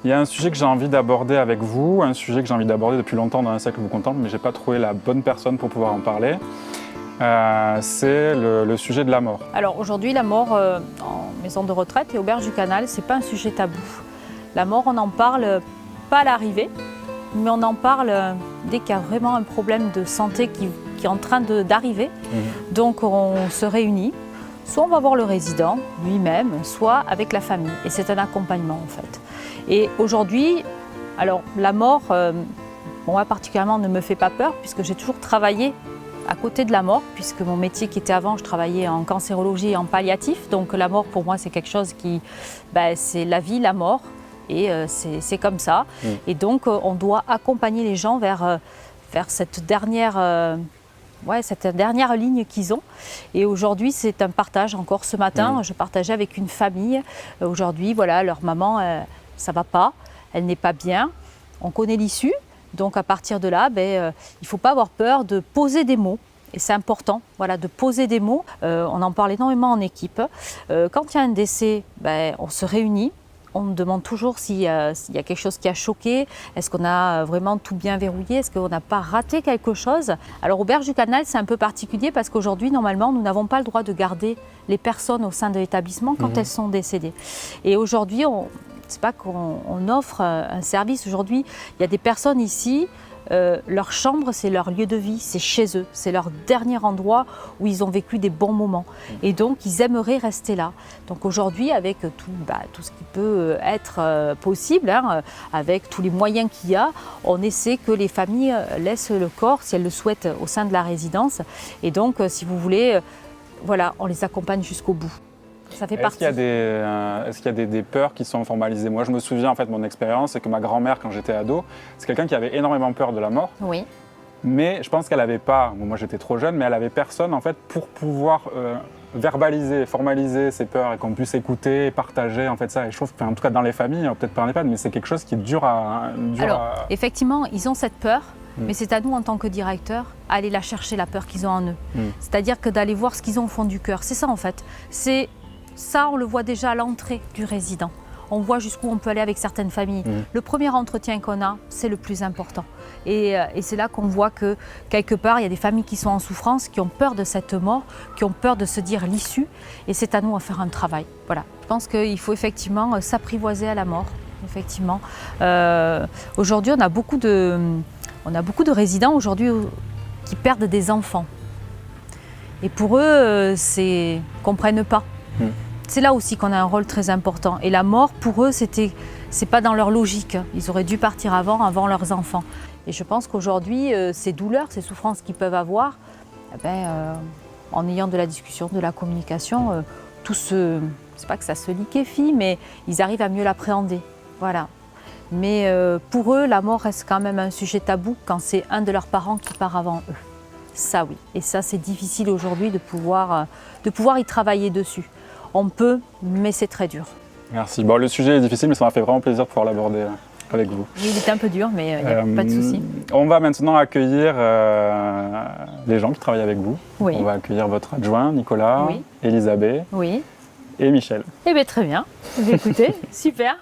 Il y a un sujet que j'ai envie d'aborder avec vous, un sujet que j'ai envie d'aborder depuis longtemps dans Un siècle vous contemple, mais je n'ai pas trouvé la bonne personne pour pouvoir en parler. C'est le sujet de la mort. Alors aujourd'hui, la mort en maison de retraite et auberge du Canal, c'est pas un sujet tabou. La mort, on en parle pas à l'arrivée, mais on en parle dès qu'il y a vraiment un problème de santé qui est en train d'arriver. Donc on se réunit, soit on va voir le résident lui-même, soit avec la famille. Et c'est un accompagnement en fait. Et aujourd'hui, alors la mort, moi particulièrement, ne me fait pas peur puisque j'ai toujours travaillé à côté de la mort, puisque mon métier qui était avant, je travaillais en cancérologie et en palliatif. Donc la mort pour moi c'est quelque chose qui, c'est la vie, la mort. Et c'est comme ça. Et donc, on doit accompagner les gens vers cette dernière ligne qu'ils ont. Et aujourd'hui, c'est un partage. Encore ce matin, je partageais avec une famille. Aujourd'hui, voilà, leur maman, ça ne va pas. Elle n'est pas bien. On connaît l'issue. Donc, à partir de là, il ne faut pas avoir peur de poser des mots. Et c'est important, voilà, de poser des mots. On en parle énormément en équipe. Quand il y a un décès, on se réunit. On me demande toujours s'il y a quelque chose qui a choqué, est-ce qu'on a vraiment tout bien verrouillé, est-ce qu'on n'a pas raté quelque chose. Alors auberge du Canal, c'est un peu particulier parce qu'aujourd'hui, normalement, nous n'avons pas le droit de garder les personnes au sein de l'établissement quand elles sont décédées. Et aujourd'hui, c'est pas qu'on offre un service. Aujourd'hui, il y a des personnes ici, leur chambre, c'est leur lieu de vie, c'est chez eux, c'est leur dernier endroit où ils ont vécu des bons moments. Et donc, ils aimeraient rester là. Donc aujourd'hui, avec tout ce qui peut être possible, avec tous les moyens qu'il y a, on essaie que les familles laissent le corps, si elles le souhaitent, au sein de la résidence. Et donc, si vous voulez, voilà, on les accompagne jusqu'au bout. Ça fait partie. Est-ce qu'il y a des peurs qui sont formalisées? Moi, je me souviens, en fait, mon expérience, c'est que ma grand-mère, quand j'étais ado, c'est quelqu'un qui avait énormément peur de la mort. Oui. Mais je pense qu'elle n'avait pas, moi j'étais trop jeune, mais elle n'avait personne, en fait, pour pouvoir verbaliser, formaliser ses peurs et qu'on puisse écouter, partager, en fait, ça. Et je trouve qu'en tout cas, dans les familles, peut-être pas en EHPAD, mais c'est quelque chose qui est dur à... Effectivement, ils ont cette peur. Mais c'est à nous, en tant que directeur, à aller la chercher, la peur qu'ils ont en eux. C'est-à-dire que d'aller voir ce qu'ils ont au fond du cœur. C'est ça, en fait. Ça, on le voit déjà à l'entrée du résident. On voit jusqu'où on peut aller avec certaines familles. Le premier entretien qu'on a, c'est le plus important. Et c'est là qu'on voit que, quelque part, il y a des familles qui sont en souffrance, qui ont peur de cette mort, qui ont peur de se dire l'issue. Et c'est à nous à faire un travail. Voilà. Je pense qu'il faut effectivement s'apprivoiser à la mort. Effectivement. Aujourd'hui, on a beaucoup de résidents aujourd'hui qui perdent des enfants. Et pour eux, ils ne comprennent pas. C'est là aussi qu'on a un rôle très important. Et la mort, pour eux, c'est pas dans leur logique. Ils auraient dû partir avant leurs enfants. Et je pense qu'aujourd'hui, ces douleurs, ces souffrances qu'ils peuvent avoir, en ayant de la discussion, de la communication, c'est pas que ça se liquéfie, mais ils arrivent à mieux l'appréhender. Voilà. Mais pour eux, la mort reste quand même un sujet tabou quand c'est un de leurs parents qui part avant eux. Ça, oui. Et ça, c'est difficile aujourd'hui de pouvoir y travailler dessus. On peut, mais c'est très dur. Merci. Bon, le sujet est difficile, mais ça m'a fait vraiment plaisir de pouvoir l'aborder avec vous. Oui, il est un peu dur, mais il n'y a pas de souci. On va maintenant accueillir les gens qui travaillent avec vous. Oui. On va accueillir votre adjoint, Nicolas, Elisabeth oui. et Michel. Eh bien, très bien. Écoutez, super.